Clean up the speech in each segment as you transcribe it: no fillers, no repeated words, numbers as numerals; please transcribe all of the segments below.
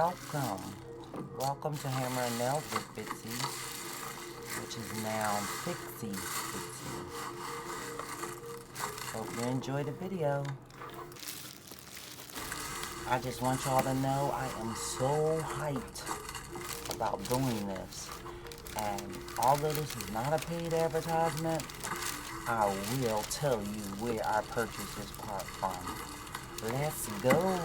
Welcome to Hammer and Nails with Bitsy, which is now Fixie Bitsy. Hope you enjoy the video. I just want y'all to know I am so hyped about doing this. And although this is not a paid advertisement, I will tell you where I purchased this part from. Let's go.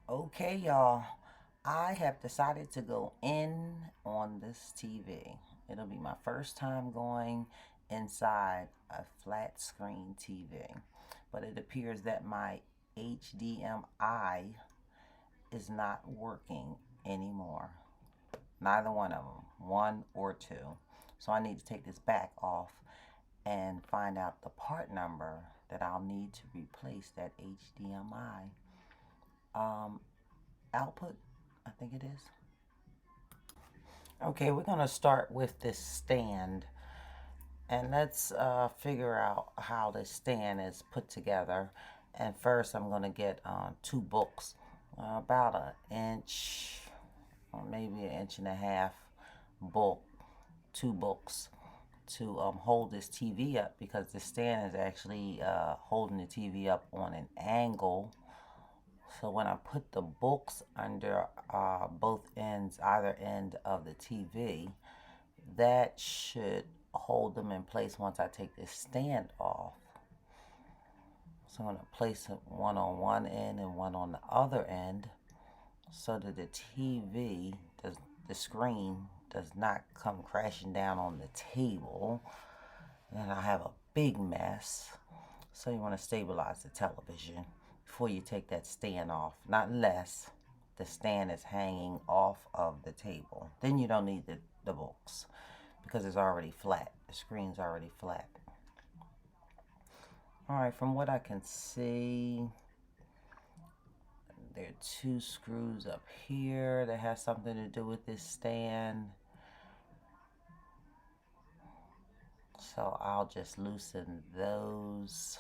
Okay, y'all, I have decided to go in on this TV. It'll be my first time going inside a flat screen TV, but it appears that my HDMI is not working anymore. Neither one of them, one or two. So I need to take this back off and find out the part number that I'll need to replace that HDMI output, I think it is. Okay, we're gonna start with this stand, and let's figure out how this stand is put together. And first I'm gonna get two books, about an inch or maybe an inch and a half book, two books to hold this TV up, because the stand is actually holding the TV up on an angle. So when I put the books under both ends, either end of the TV, that should hold them in place once I take this stand off. So I'm going to place it one on one end and one on the other end, so that the TV, the screen, does not come crashing down on the table. And I have a big mess. So you want to stabilize the television before you take that stand off, not unless the stand is hanging off of the table. Then you don't need the books, because it's already flat. The screen's already flat. Alright, from what I can see, there are two screws up here that has something to do with this stand. So I'll just loosen those.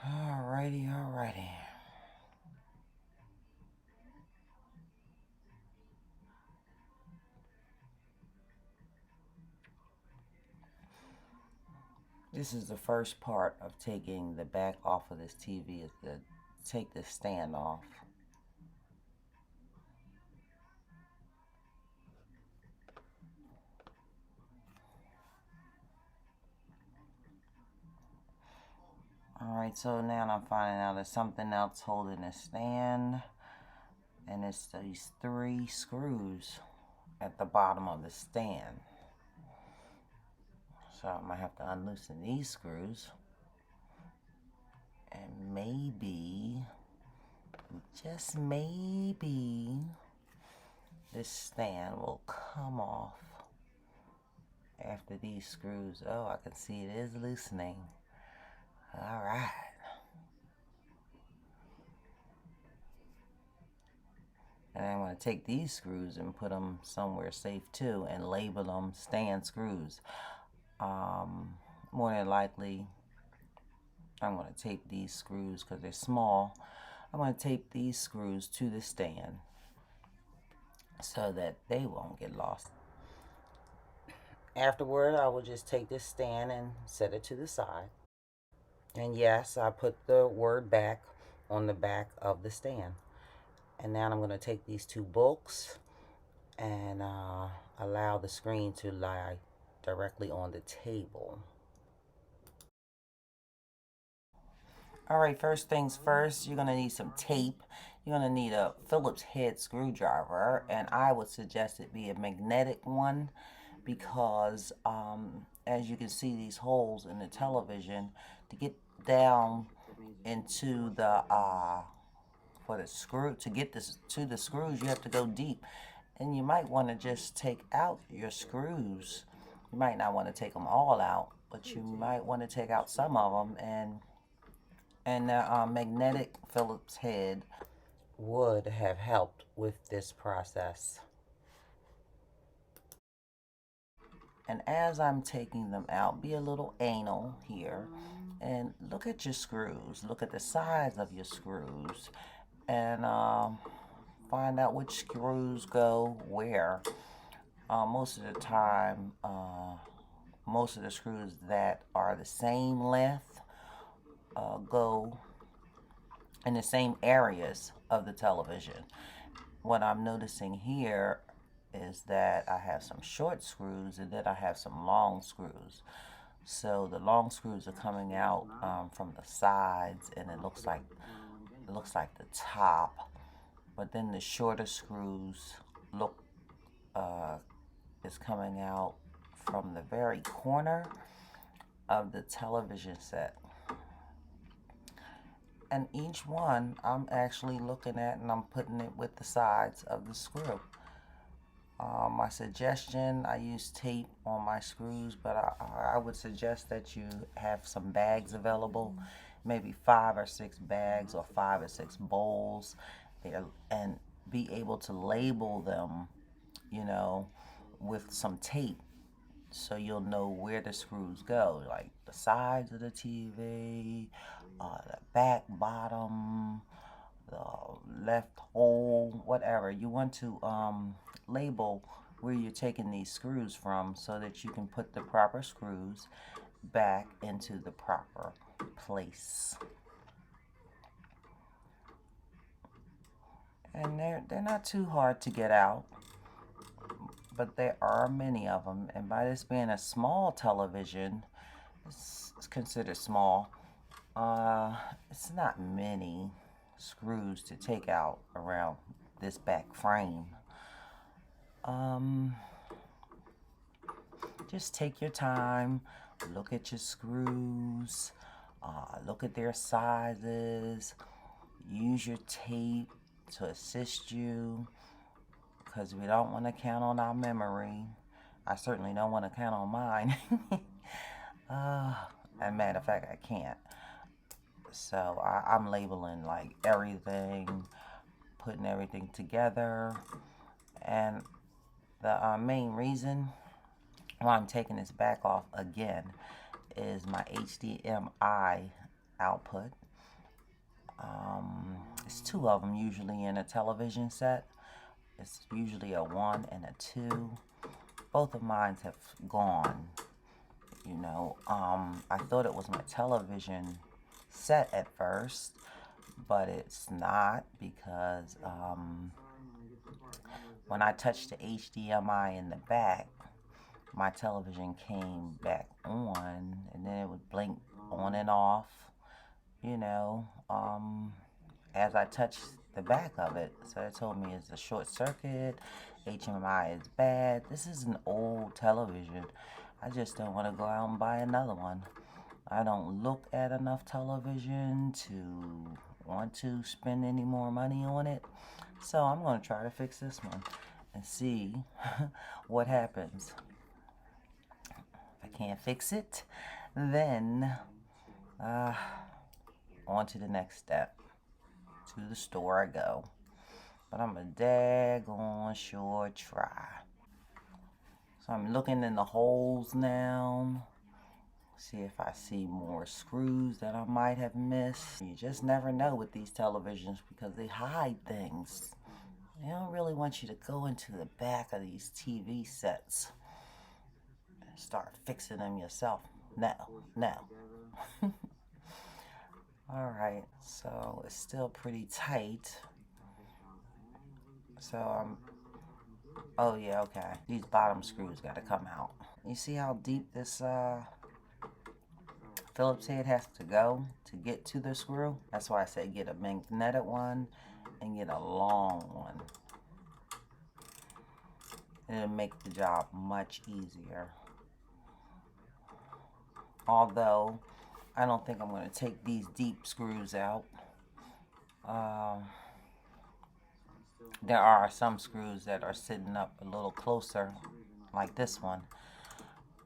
Alrighty. This is the first part of taking the back off of this TV, is to take this stand off. Alright, so now I'm finding out there's something else holding the stand, and it's these three screws at the bottom of the stand. So I might have to unloosen these screws, and maybe, just maybe, this stand will come off after these screws. Oh, I can see it is loosening. Alright. And I'm going to take these screws and put them somewhere safe too, and label them stand screws. More than likely, I'm going to tape these screws, because they're small. I'm going to tape these screws to the stand so that they won't get lost. Afterward, I will just take this stand and set it to the side. And yes, I put the word back on the back of the stand. And now I'm going to take these two books and allow the screen to lie directly on the table. Alright, first things first, you're going to need some tape. You're going to need a Phillips head screwdriver, and I would suggest it be a magnetic one, because as you can see these holes in the television, to get down into the for the screw. To get this to the screws, you have to go deep, and you might want to just take out your screws. You might not want to take them all out, but you might want to take out some of them, and the magnetic Phillips head would have helped with this process. And as I'm taking them out, be a little anal here and look at your screws. Look at the size of your screws and find out which screws go where. Most of the time, most of the screws that are the same length go in the same areas of the television. What I'm noticing here is that I have some short screws and then I have some long screws. So the long screws are coming out from the sides, and it looks like the top. But then the shorter screws look is coming out from the very corner of the television set. And each one I'm actually looking at, and I'm putting it with the sides of the screw. My suggestion, I use tape on my screws, but I would suggest that you have some bags available, maybe 5 or 6 bags or 5 or 6 bowls there, and be able to label them, you know, with some tape, so you'll know where the screws go, like the sides of the TV, the back bottom, the left hole, whatever. You want to label where you're taking these screws from so that you can put the proper screws back into the proper place. And they're not too hard to get out, but there are many of them. And by this being a small television, it's considered small, it's not many screws to take out around this back frame. Just take your time, look at your screws, look at their sizes, use your tape to assist you, because we don't want to count on our memory. I certainly don't want to count on mine. As a matter of fact, I can't. So I'm labeling like everything, putting everything together. And the main reason why I'm taking this back off again is my HDMI output. It's 2 of them usually in a television set. It's usually a 1 and a 2. Both of mine have gone. You know, I thought it was my television set at first, but it's not, because when I touched the HDMI in the back, my television came back on, and then it would blink on and off, you know, as I touched the back of it. So it told me it's a short circuit, HDMI is bad. This is an old television. I just don't want to go out and buy another one. I don't look at enough television to want to spend any more money on it. So I'm going to try to fix this one and see what happens. If I can't fix it, then on to the next step. To the store I go. But I'm a daggone sure try. So I'm looking in the holes now. See if I see more screws that I might have missed. You just never know with these televisions, because they hide things. They don't really want you to go into the back of these TV sets and start fixing them yourself. No. Alright, so it's still pretty tight. So oh yeah, okay. These bottom screws gotta come out. You see how deep this Phillips head has to go to get to the screw? That's why I say get a magnetic one and get a long one. It'll make the job much easier. Although I don't think I'm going to take these deep screws out. There are some screws that are sitting up a little closer, like this one.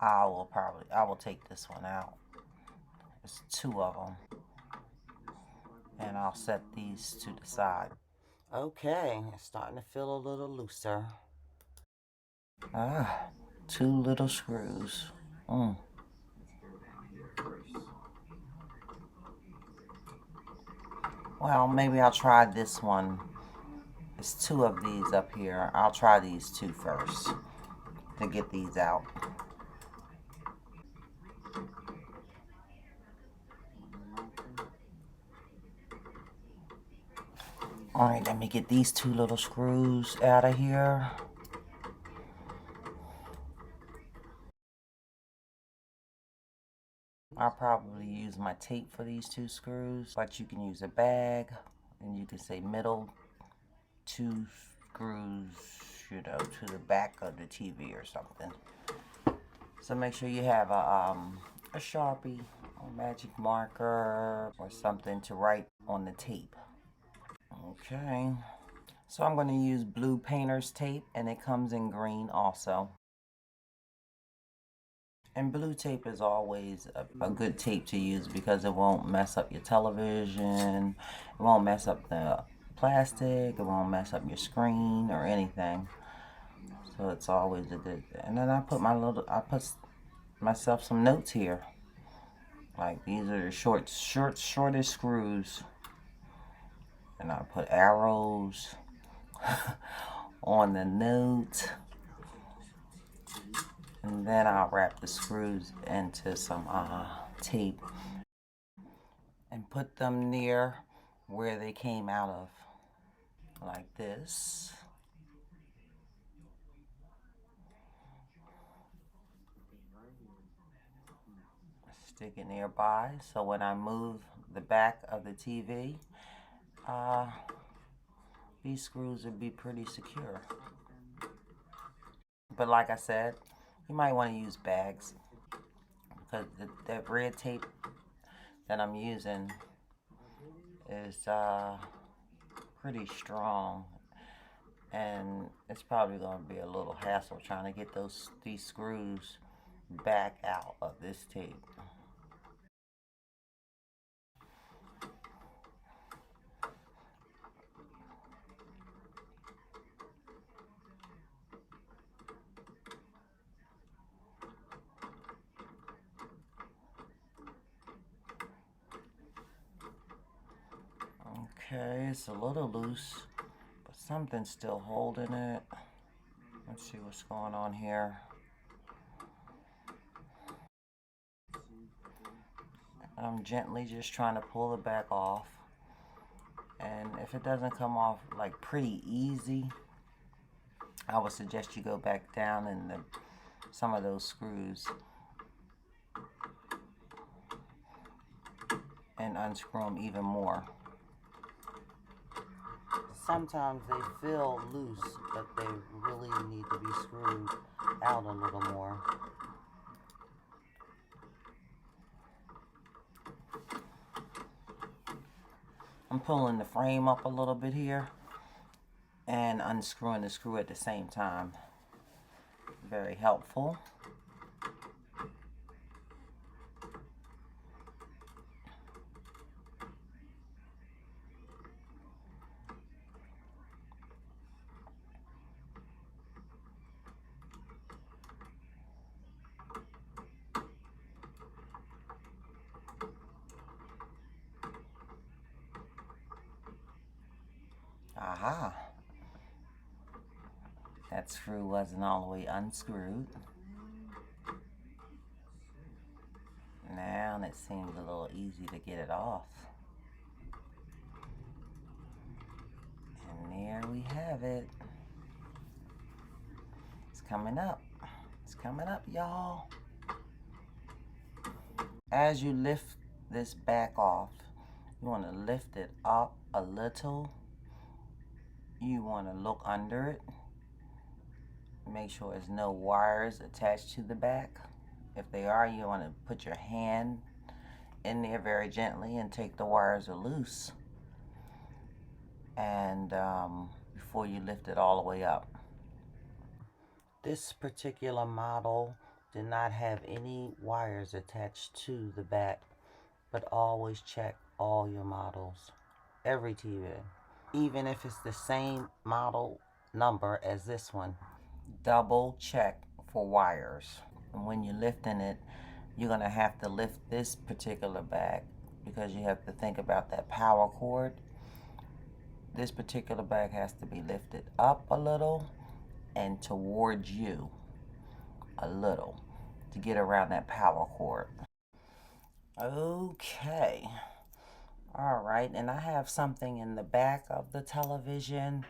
I will take this one out. There's two of them. And I'll set these to the side. Okay, it's starting to feel a little looser. Two little screws. Well, maybe I'll try this one. There's two of these up here. I'll try these two first to get these out. Alright, let me get these two little screws out of here. I'll probably use my tape for these two screws, but you can use a bag, and you can say middle two screws, you know, to the back of the TV or something. So make sure you have a Sharpie, a magic marker, or something to write on the tape. Okay, so I'm going to use blue painter's tape, and it comes in green also. And blue tape is always a good tape to use because it won't mess up your television, it won't mess up the plastic, it won't mess up your screen or anything. So it's always a good thing. And then I put myself some notes here. Like these are the shortest screws. And I put arrows on the note. And then I'll wrap the screws into some tape and put them near where they came out of, like this. Stick it nearby so when I move the back of the TV, these screws would be pretty secure. But like I said, you might want to use bags because that red tape that I'm using is pretty strong, and it's probably going to be a little hassle trying to get these screws back out of this tape. Okay, it's a little loose, but something's still holding it. Let's see what's going on here. I'm gently just trying to pull it back off. And if it doesn't come off like pretty easy, I would suggest you go back down in some of those screws and unscrew them even more. Sometimes they feel loose, but they really need to be screwed out a little more. I'm pulling the frame up a little bit here and unscrewing the screw at the same time. Very helpful. Aha. That screw wasn't all the way unscrewed. Now it seems a little easy to get it off. And there we have it. It's coming up. It's coming up, y'all. As you lift this back off, you want to lift it up a little. You want to look under it. Make sure there's no wires attached to the back. If they are, you want to put your hand in there very gently and take the wires loose, and before you lift it all the way up. This particular model did not have any wires attached to the back, but always check all your models, every TV, even if it's the same model number as this one. Double check for wires. And when you're lifting it, you're going to have to lift this particular back because you have to think about that power cord. This particular back has to be lifted up a little and towards you a little to get around that power cord. Okay. All right, and I have something in the back of the television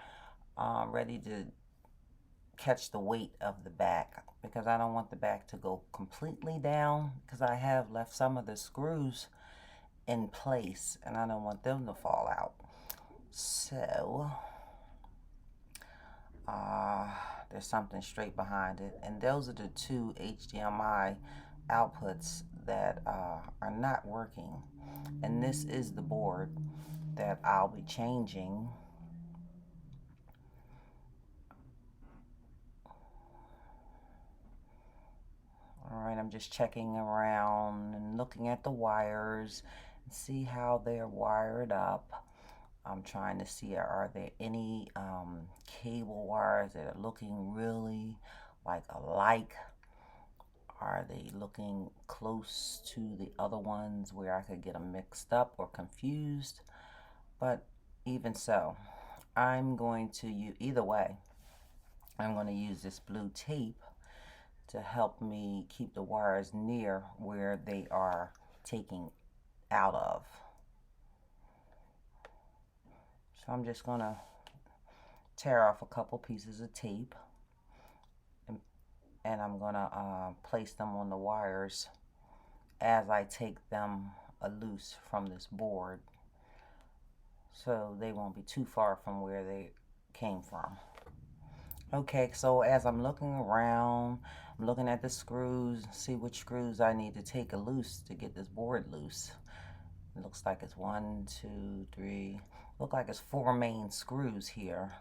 ready to catch the weight of the back, because I don't want the back to go completely down, because I have left some of the screws in place and I don't want them to fall out. So there's something straight behind it, and those are the two HDMI outputs that are not working, and this is the board that I'll be changing. Alright, I'm just checking around and looking at the wires and see how they're wired up. I'm trying to see, are there any cable wires that are looking really like alike? Are they looking close to the other ones where I could get them mixed up or confused? But even so, I'm going to use, either way, I'm going to use this blue tape to help me keep the wires near where they are taking out of. So I'm just going to tear off a couple pieces of tape, and I'm going to place them on the wires as I take them loose from this board, so they won't be too far from where they came from. Okay, so as I'm looking around, I'm looking at the screws, see which screws I need to take loose to get this board loose. It looks like it's 1, 2, 3, look like it's 4 main screws here,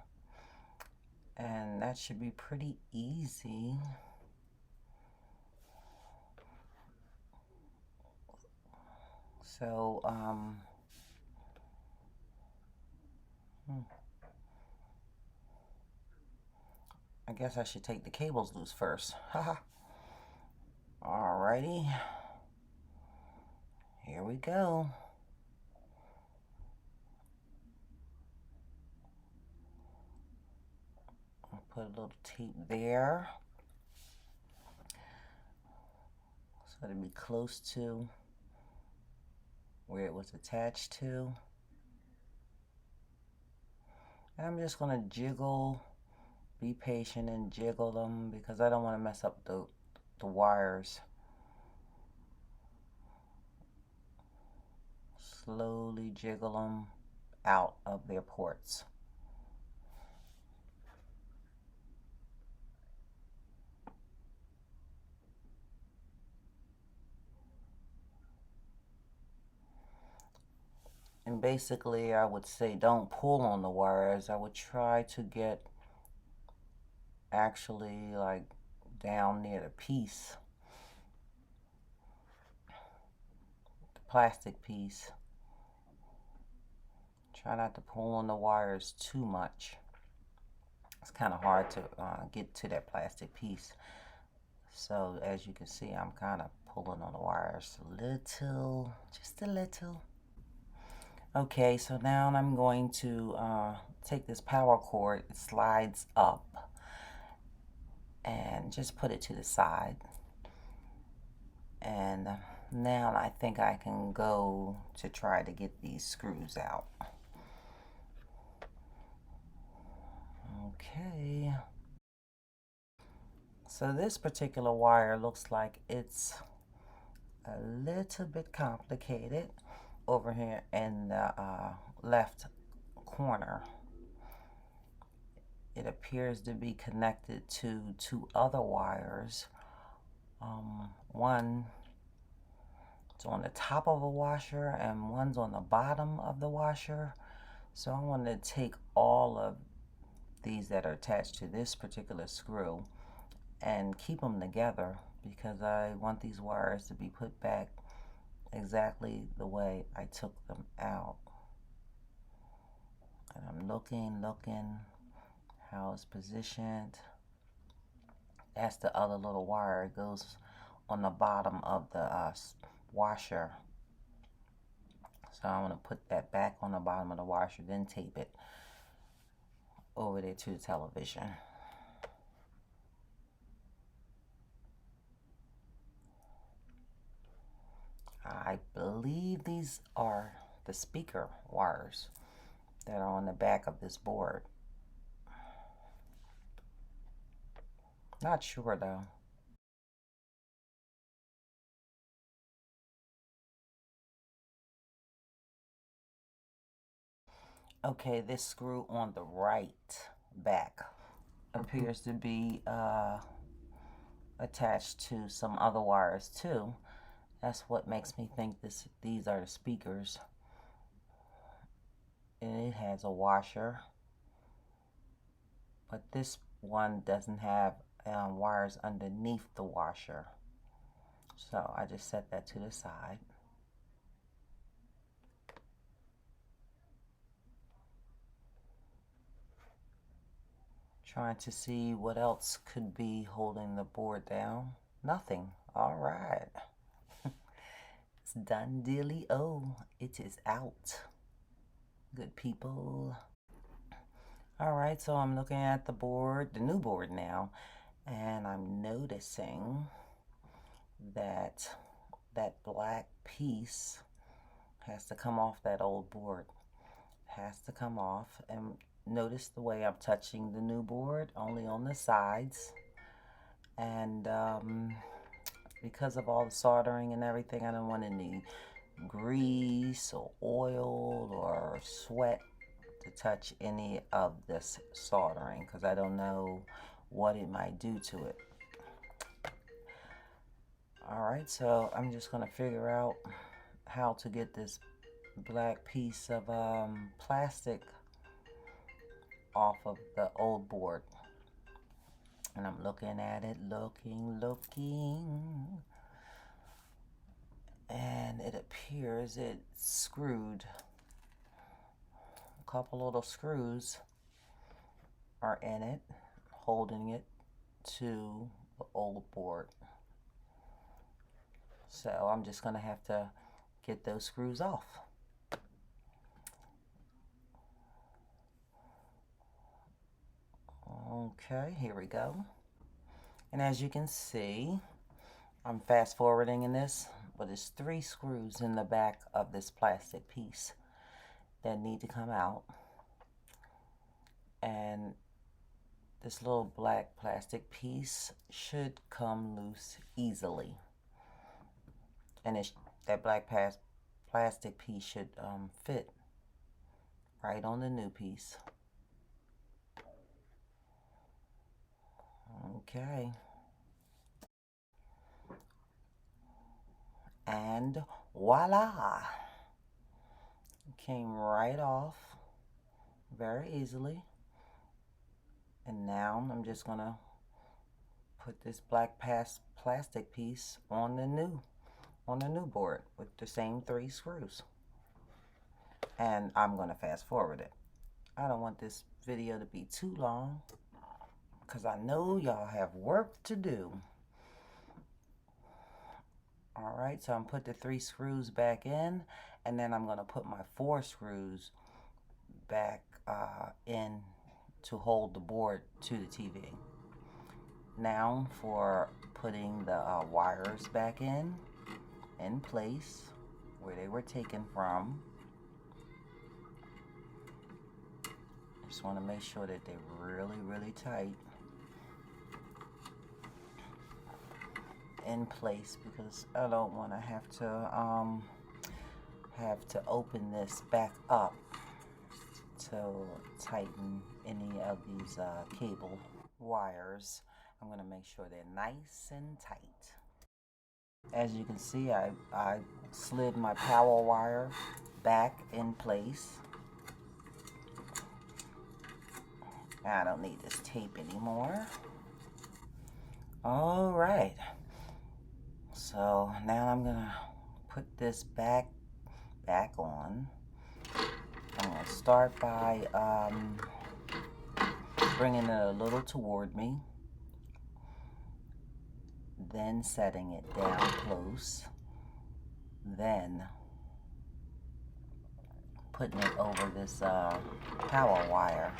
and that should be pretty easy. So I guess I should take the cables loose first. Haha. Alrighty, here we go. I'll put a little tape there so it'll be close to where it was attached to. And I'm just going to jiggle, be patient and jiggle them, because I don't want to mess up the wires. Slowly jiggle them out of their ports. And basically, I would say don't pull on the wires. I would try to get actually like down near the piece, the plastic piece. Try not to pull on the wires too much. It's kind of hard to get to that plastic piece. So as you can see, I'm kind of pulling on the wires a little, just a little. Okay, so now I'm going to take this power cord, it slides up, and just put it to the side. And now I think I can go to try to get these screws out. Okay. So this particular wire looks like it's a little bit complicated over here in the left corner. It appears to be connected to 2 other wires. One It's on the top of a washer and one's on the bottom of the washer. So I want to take all of these that are attached to this particular screw and keep them together, because I want these wires to be put back exactly the way I took them out. And I'm looking how it's positioned. That's the other little wire. It goes on the bottom of the washer. So I want to put that back on the bottom of the washer, then tape it over there to the television. I believe these are the speaker wires that are on the back of this board. Not sure though. Okay, this screw on the right back appears to be attached to some other wires too. That's what makes me think these are the speakers. And it has a washer, but this one doesn't have wires underneath the washer. So I just set that to the side. Trying to see what else could be holding the board down. Nothing. All right. It's done dealy. Oh, it is out. Good people. All right, so I'm looking at the board, the new board now, and I'm noticing that that black piece has to come off that old board. Has to come off. And notice the way I'm touching the new board, only on the sides. And because of all the soldering and everything, I don't want any grease or oil or sweat to touch any of this soldering, because I don't know what it might do to it. Alright, so I'm just going to figure out how to get this black piece of plastic off of the old board. And I'm looking at it, looking. And it appears it's screwed. A couple little screws are in it, holding it to the old board. So I'm just going to have to get those screws off. Okay, here we go. And as you can see, I'm fast forwarding in this, but there's 3 screws in the back of this plastic piece that need to come out. And this little black plastic piece should come loose easily. And that black plastic piece should fit right on the new piece. Okay. And voila! It came right off very easily. And now I'm just gonna put this black plastic piece on the new board with the same 3 screws. And I'm gonna fast forward it. I don't want this video to be too long, because I know y'all have work to do. Alright, so I'm put the 3 screws back in, and then I'm going to put my 4 screws back in to hold the board to the TV. Now for putting the wires back in place where they were taken from. Just want to make sure that they're really tight in place, because I don't want to have to open this back up to tighten any of these cable wires. I'm going to make sure they're nice and tight. As you can see, I slid my power wire back in place. I don't need this tape anymore. All right. So now I'm gonna put this back on. I'm gonna start by bringing it a little toward me, then setting it down close, then putting it over this power wire.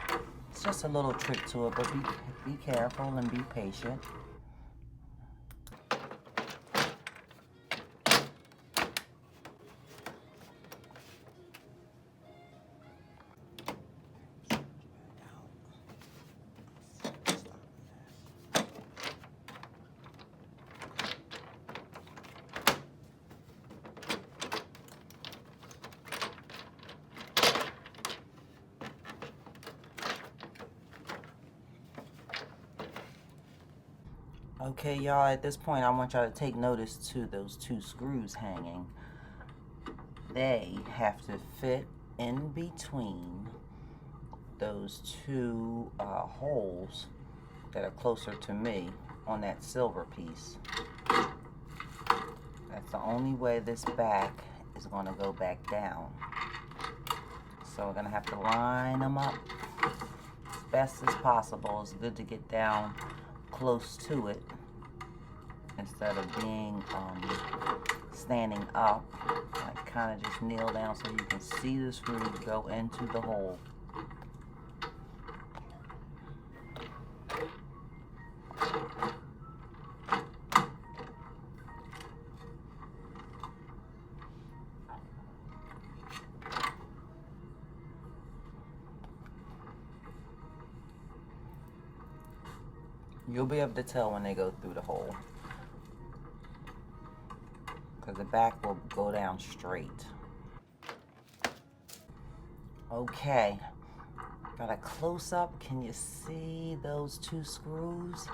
It's just a little trick to it, but be careful and be patient. Okay, y'all, at this point, I want y'all to take notice to those two screws hanging. They have to fit in between those two holes that are closer to me on that silver piece. That's the only way this back is going to go back down. So we're going to have to line them up as best as possible. It's good to get down close to it instead of being standing up. Like kind of just kneel down so you can see the screws go into the hole. You'll be able to tell when they go through the hole, because the back will go down straight. Okay, got a close-up. Can you see those two screws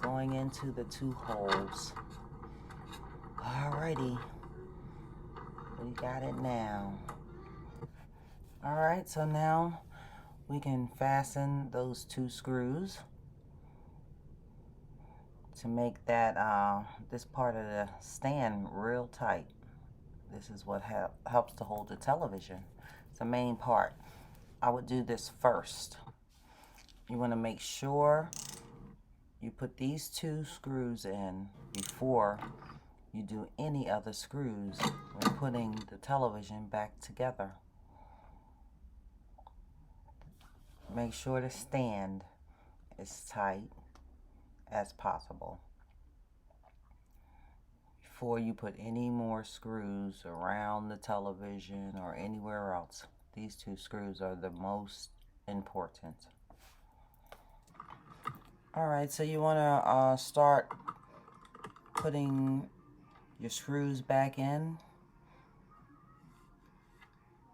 going into the two holes? Alrighty, we got it now. Alright, so now we can fasten those two screws to make that this part of the stand real tight. This is what helps to hold the television. It's the main part. I would do this first. You want to make sure you put these two screws in before you do any other screws when putting the television back together. Make sure the stand is tight as possible before you put any more screws around the television or anywhere else. These two screws are the most important. Alright, so you want to start putting your screws back in,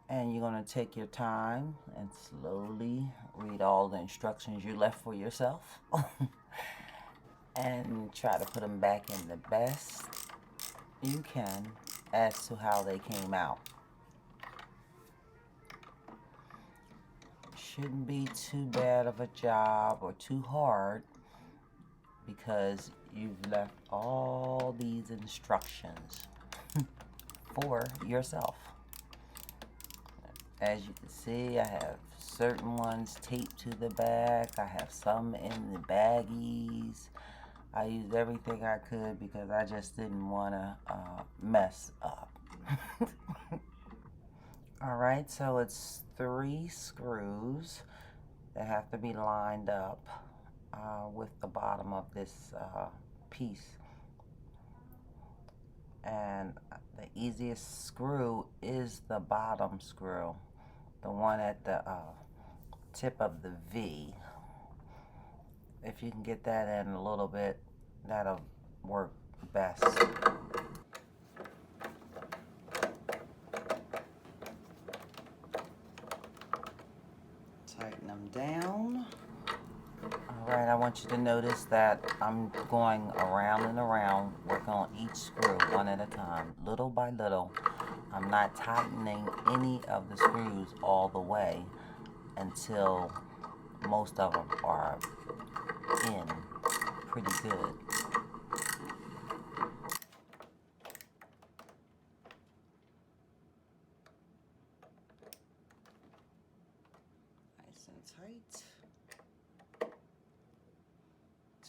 and you're going to take your time and slowly read all the instructions you left for yourself and try to put them back in the best you can as to how they came out. Shouldn't be too bad of a job or too hard, because you've left all these instructions for yourself. As you can see, I have certain ones taped to the back. I have some in the baggies. I used everything I could because I just didn't want to mess up. Alright, so it's 3 screws that have to be lined up with the bottom of this piece. And the easiest screw is the bottom screw, the one at the tip of the V. If you can get that in a little bit, that'll work best. Tighten them down. Alright, I want you to notice that I'm going around and around, working on each screw one at a time, little by little. I'm not tightening any of the screws all the way until most of them are in pretty good. Nice and tight.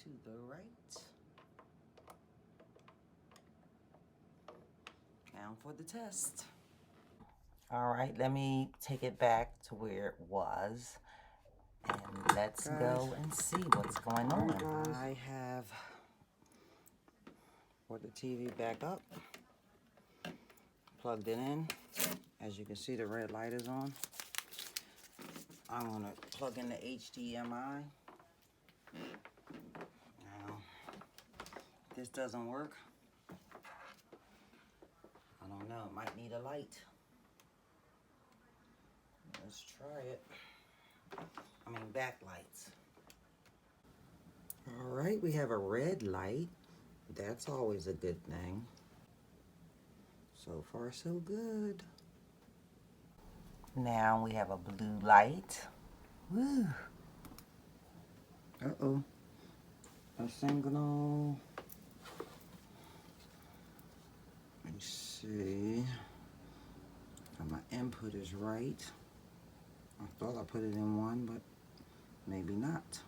To the right. Now for the test. Alright, let me take it back to where it was. And let's go and see what's going on. I have brought the TV back up. Plugged it in. As you can see, the red light is on. I'm going to plug in the HDMI. Now, if this doesn't work, I don't know, it might need a light. Let's try it. I mean, backlights. Alright, we have a red light. That's always a good thing. So far, so good. Now we have a blue light. Woo! Uh-oh. A signal. Let me see. If my input is right. I thought I put it in one, but maybe not.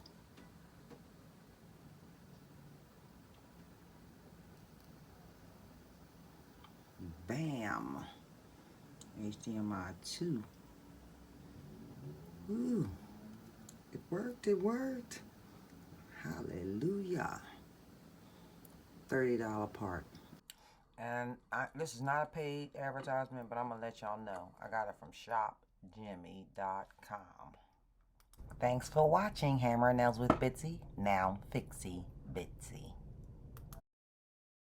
Bam! HDMI 2. Ooh, it worked, it worked. Hallelujah. $30 part. And this is not a paid advertisement, but I'm going to let y'all know. I got it from shopjimmy.com. Thanks for watching Hammer and Nails with Bitsy. Now Fixie Bitsy.